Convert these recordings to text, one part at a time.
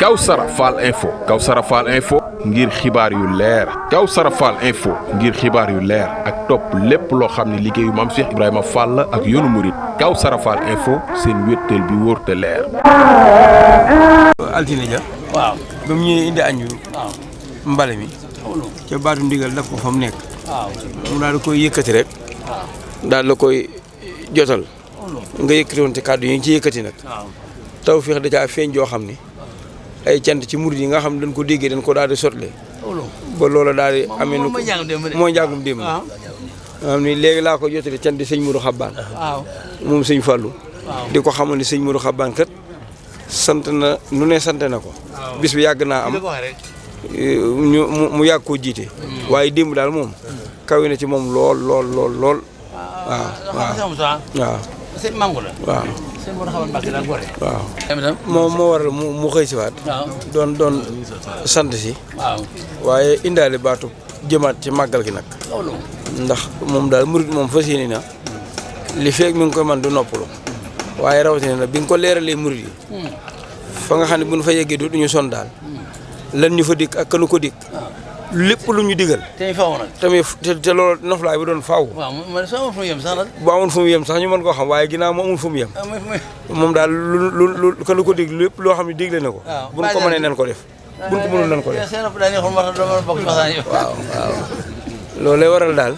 Kawsara Fall info ngir xibaar yu leer Kawsara Fall info ngir xibaar yu leer ak topp lépp loo xam ne liggéeyu Maam Cheikh Ibrahima Fall la ak yoonu murit Kawsara Fall info seen wéttal bi wóor te leer. altine ja waaw ba mu ñëwee indi añ bi mbale mi ca baatu ndigal daf ko fa mu nekk mu daal di koy yëkkati rek daal la koy jotal nga yëkkati woon ci kàddu yi nga ci yëkkati nag tawfeex da caa feeñ joo xam ni ay cant ci murid yi nga xam ne dañ ko déggee dañ ko daal di sotle ba loola daal di amee nu moo njàngum démb xam ni léegi laa ko jotale cant di sëñ Modou Xabbaan moom sëñ Fallou di ko xamal ni sëñ Modou Xabbaan kat sant na nu ne sant na ko bis bi yàgg naa am mu yàgg koo jiite waaye démb daal moom kawe na ci moom lool waaw sëñ Mango la. waaw sëñ Modou Xaban Mbacke daal gore. waaw moo waral mu xëy si waat. doon sant si. waaye indaale baatu jëmaat ci màggal gi nag. ndax moom daal murit moom fas yéene na li feeg mi ngi koy man du noppalu. waaye rawatina nag bi nga ko leeralee murit yi. fa nga xam ne bu ñu fa yeggee du ñu son daal. lan ñu fa dikk ak kanu ko dikk. lépp lu ñu digal. te ñu faaw nag. te loolu noflaay bi doon faaw. waaw man soo amoon fu mu yem sax nag. bu amoon fu mu yem sax ñu mën koo xam waaye ginnaaw moo amul fu mu yem. moom daal lu ko dig lépp loo xam ne digle na ko. waaw buñ ko mënee nan ko def. buñ ko mënul nan ko def. waaw. loolu lay waral daal.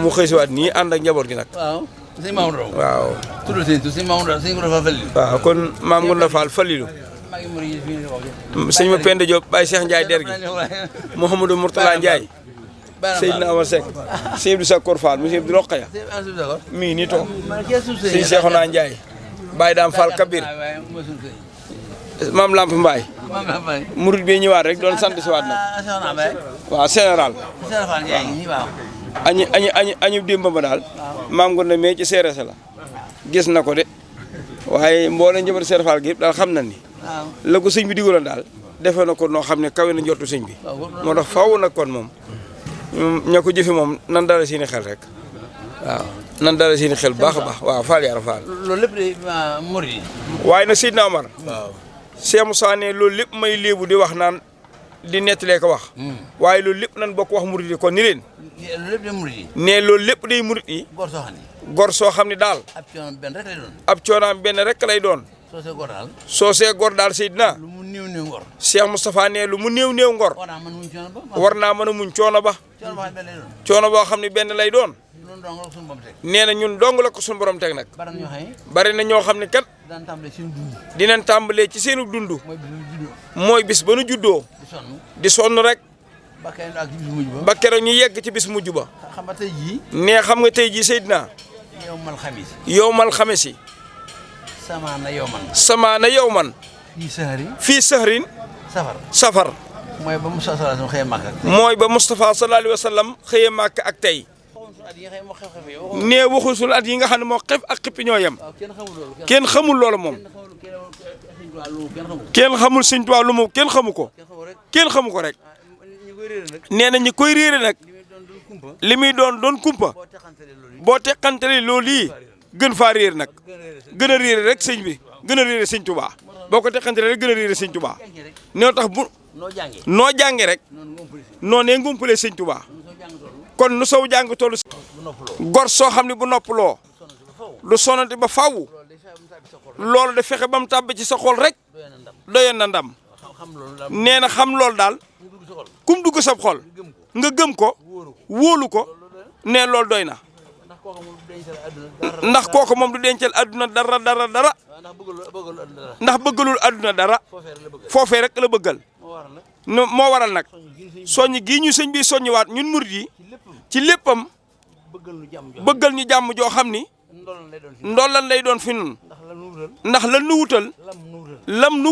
mu xëy si waat nii ànd ak njaboot gi nag. waaw sëñ Mamadou. waaw. tudd sëñ Mamadou sëñ Ngounda Fall Fallilu. waaw kon maam Ngounda Fall Fallilu. sëñ ma Penda Diop Baye Cheikh Ndiaye der gi Mouhamadou Mourtala Ndiaye Seydina Amar Seck sëñ Abdou Sakor Fall monsieur Abdou Rokhaya mii nii toog sëñ Cheikhouna Ndiaye Baye Dame Fall Kabir Maam Lamp Mbaye murid bi ñëwaat rek doon sant si waat nag waaw général añu démb ba daal maam Ngounda mee ci CRS la gis na ko de waaye mboolem njëbal Cheikh Fall gi daal xam na ni la ko sëñ bi digaloon daal defee na ko noo xam ne kawe na njortu sëñ bi moo tax faaw nag kon moom ña ko jëfe moom nan dara seeni xel rek waaw nan dara seeni xel baax a baax waaw Fall yaara Fall loolu lépp de murid yi waaye nag Seydina Omar waaw Cheikh Moussa ne loolu lépp may léebu di wax naan di nettalee ko wax waaye loolu lépp nan bokk wax murid yi kon ni leen loolu lépp de murid yi ne loolu lépp day murid yi gor soo xam ne daal ab coonaam benn rek lay doon soo see gor daal Seydina lu mu néew néew ngor Cheikh Moustapha ne lu mu néew néew ngor war naa mën a muñ coono ba coono boo xam ne benn lay doon nee na ñun dong la ko suñu borom teg nag bari na ñoo xam ne kat dinañ tàmbalee ci seenu dund mooy bis ba nu juddoo di sonn rek ba keroog ñu yegg ci bis mujj ba nee xam nga tey jii Seydina yow mal xamesi samaana yow man fii sahrin safar mooy ba Moustapha sallallahu alayhi wa sallam xëyee Màkka ak tey nee waxul sunu at yi nga xam ne moo xef ak xippi ñoo yem kenn xamul loolu moom kenn xamul Sëñ Tuubaa lu mu kenn xamu ko rek nee na ñi koy réere nag li muy doon kumpa boo teqantale loolu yi gën faa réer nag gën a réere rek sëñ bi gën a réere Sëñ Tuubaa boo ko teqantale rek gën a réere Sëñ Tuubaa noo tax bu noo jànge rek noo nee ngumpalee Sëñ Tuubaa kon nu sow jàng tollu gor soo xam ne bu noppaloo lu sonante ba faaw loolu da fexe ba mu tàbbi ci sa xol rek doyoon na ndam nee na xam loolu daal kum dugg sa xol nga gëm ko wóolu ko nee loolu doy na ndax kooku moom du dencal adduna dara ndax bëggalul adduna dara foofee rek la bëggal moo waral nag soññ gii ñu sëñ bi soññiwaat ñun murid yi ci léppam bëggal ñu jàmm joo xam ni ndollan lay doon fi nun ndax lan nu wutal lam nu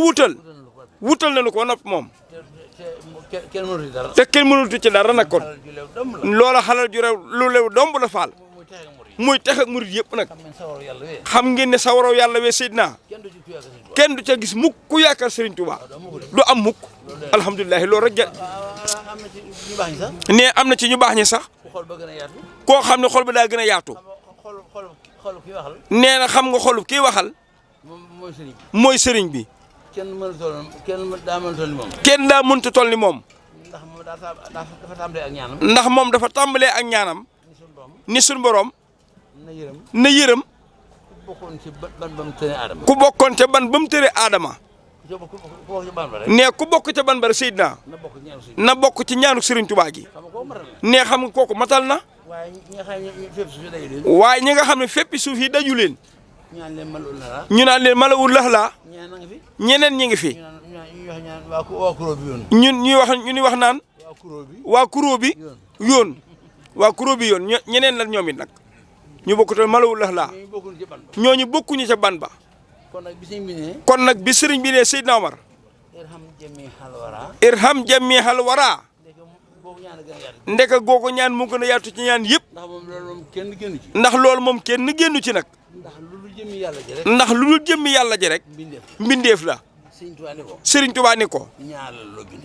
wutal nañu ko nopp moom te kenn mënul ci dara nag kon loola xalal ju rew lu lew domb la faal muy tex ak murid yëpp nag xam ngeen ne sawaraw yàlla wee Seydina kenn du ca gis mukk ku yaakaar Serigne Touba du am mukk alhamdulilah loolu rek ne am na ci ñu baax ñi sax koo xam ne xol ba daa gën a yaatu nee na xam nga xolu kii waxal mooy sëriñ bi kenn daa mën a toll ni moom. kenn daa mënta toll ni moom ndax moom dafa tàmbalee ak ñaanam. ndax moom dafa tàmbalee ak ñaanam ni suñu borom na yërëm ku bokkoon ci ban ba mu tënee Adama. ku bokkoon ca ban ba mu tëree Adama ku bokk ci ban ba rek. ne ku bokk ca ban ba rek Seydina na bokk ci ñaanu Sëriñ Tuubaa gi ne xam nga kooku matal na waaye ñi nga xam ne fépp suuf yi daju leen ñu naan leen malawul laxlaa ñeneen ñi ngi fi ñun ñuy wax naan waa kuróo bi yoon waa kuróo bi yoon ñeneen la ñoom it nag ñu bokkutal malawul laxlaa ñooñu bokkuñu ca ban ba kon nag bi sëriñ bi ne Seydina Omar irham jami hal wara ndeka googu ñaan mu gën a yaatu ci ñaan yëpp ndax loolu moom kenn génnu ci nag ndax lu dul jëmmi yàlla ji rek mbindeef la Sëriñ Tuubaa ni ko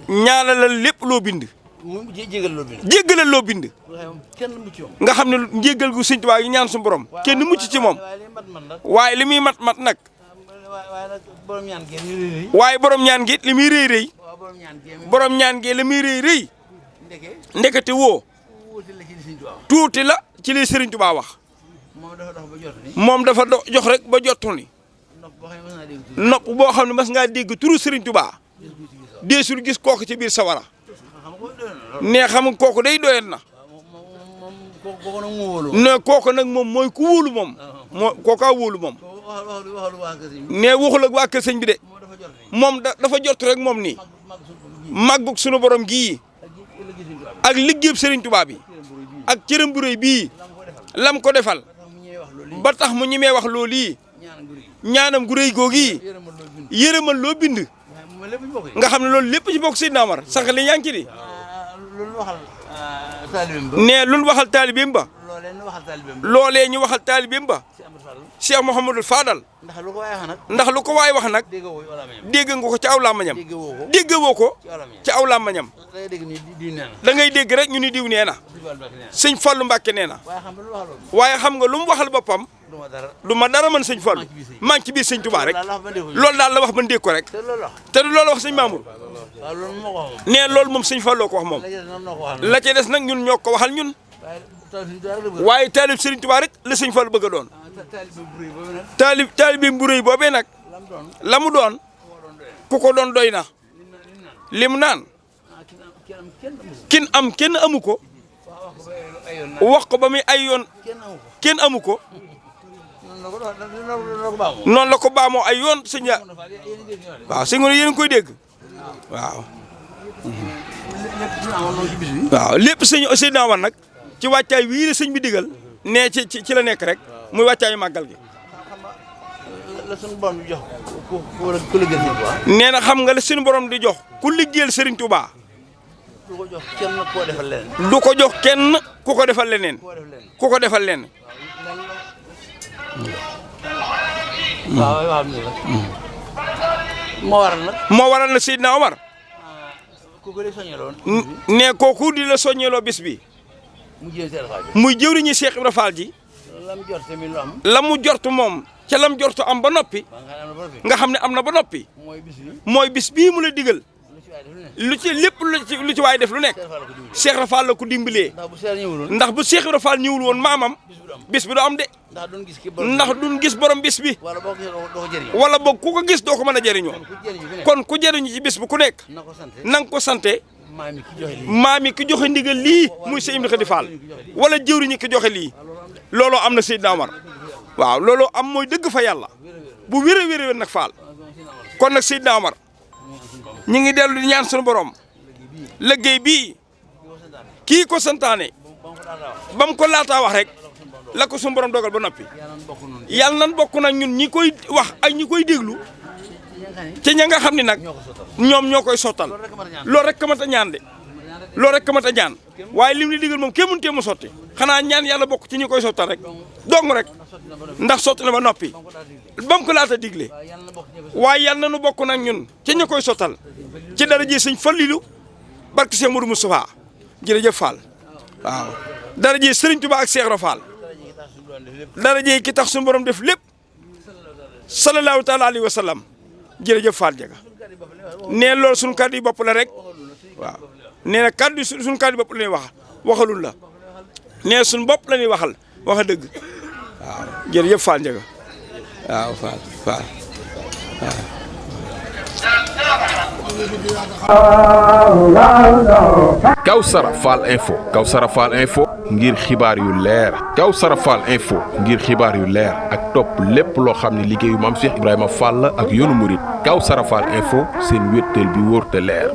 ñaanalal lépp loo bind jéggalal loo bind nga xam ne njéggal gu Sëriñ Tuubaa gi ñaan su borom kenn mucc ci moom waaye li muy mat nag waaye borom ñaan gi li muy rëy rëy borom ñaan gi li muy rëy rëy ndekete woo tuuti la ci li Sëriñ Tuubaa wax moom dafa jox rek ba jotul ni nopp boo xam ne mas ngaa dégg turu Sëriñ Tuubaa deesul gis kooku ci biir sawara ne xam nga kooku day doyet na ne kooku nag moom mooy ku wóolu moom moo kookaa wóolu moom ne waxul ak waa kër sëñ bi de moom dafa jot rek moom nii màggug sunu borom gii ak liggéeyub Sëriñ Tuubaa bi ak cërëm bu rëy bii lam ko defal ba tax mu ñimee wax loolu yi ñaanam gu rëy googi yërëmal loo bind nga xam ne loolu lépp ci bokk Seydina Omar sax li yaa ngi ci di ne lu waxal taalibeem ba loolee ñu waxal taalibeem ba Cheikh Mouhamadul Fadal ndax lu ko waay wax nag dégg nga ko ci aw làmmañam dégg woo ko ci aw làmmañam da ngay dégg rek ñu ni diw nee na sëñ Fallu Mbàkke nee na waaye xam nga lu mu waxal boppam du ma dara man sëñ Fallu maa ngi ci biir sëñ Tuubaa rek loolu daal la wax ba dégg ko rek te du loolu wax sëñ Mamour nee loolu moom sëñ Falloo ko wax moom la ca des nag ñun ñoo ko waxal ñun waaye taalib Sëriñ Tuubaa rek la sëñ Fallu bëgg a doon taalib bu rëy boobee nag la mu doon ku ko doon doy na li mu naan kin am kenn amu ko wax ko ba muy ay yoon kenn amu ko noonu la ko baamoo ay yoon sëñ ya waaw sëñ nga yéen a ngi koy dégg waaw waaw lépp sëñ Seydina Omar nag ci wàccaay wii la sëñ bi digal nee ci la nekk rek muy wàccaayu màggal gi nee na xam nga la suñu borom di jox ku liggéeyal Sëriñ Tuubaa du ko jox kenn koo defal leneen. du ko jox kenn ku ko defal leneen. ku ko defal leneen. waaw waaw moo waral nag. moo waral na Seydina Omar. ku ko di soññeeloo. ne kooku di la soññeeloo bis bi. muy jëwriñu Cheikh Ibra Fall ji. lam jort tamit lu am. la mu jort moom ca lam jortu am ba noppi. nga xam ne am na ba noppi. mooy bis bii mu la digal. lu ci lépp lu ci waay def lu nekk. Cheikh Ibra Fall la ko dimbalee. ndax bu Cheikh Ibra Fall ñëwul woon maamam. bis bi du am de. ndax duñ gis borom bis bi. wala boog ku ko gis doo ko mën a jëriñoo. kon ku jëriñu ci bis bi ku nekk. na nga ko sante maami ki joxe ndigal lii muy Sëñ Amdi Khady Fall wala jëwriñu ki joxe lii looloo am na Seydina Omar waaw looloo am mooy dëgg fa yàlla bu wér a wér nag Fall kon nag Seydina Omar ñu ngi dellu di ñaan suñu borom liggéey bii kii ko santaane ba mu ko laataa wax rek la ko suñu borom dogal ba noppi yàlla nan bokk nag ñun ñi koy wax ak ñi koy déglu ci ña nga xam ne nag ñoom ñoo koy sottal loolu rek ka mat a ñaan de loolu rek ka mat a ñaan waaye lim li digal moom kenn mënutee mu sotti xanaa ñaan yàlla bokk ci ñi koy sottal rek dong rek ndax sotti na ba noppi ba mu ko laata digle waaye yàlla na nu bokk nag ñun ci ñi koy sottal ci dara ji Sëñ Fallilu barke Cheikh Modou Moustapha jërëjëf Fall waaw dara ji Sëriñ Tuubaa ak Cheikh Ibra Fall dara ji ki tax suñu borom def lépp sallallahu taala alayhi wa sallam jërëjëf Fall Ndiaga nee loolu suñu kàddu yi bopp la rek waaw nee na kàddu suñu kàddu bopp la ñuy waxalul la nee suñu bopp la ñuy waxal wax dëgg waaw jërëjëf Fall Ndiaga waaw Fall waaw. Kawsara Fall info Kawsara Fall info ngir xibaar yu leer Kawsara Fall info ngir xibaar yu leer ak topp lépp loo xam ne liggéeyu maam Cheikh Ibrahima Fall ak yoonu murit Kawsara Fall info seen wéttal bi wóor te leer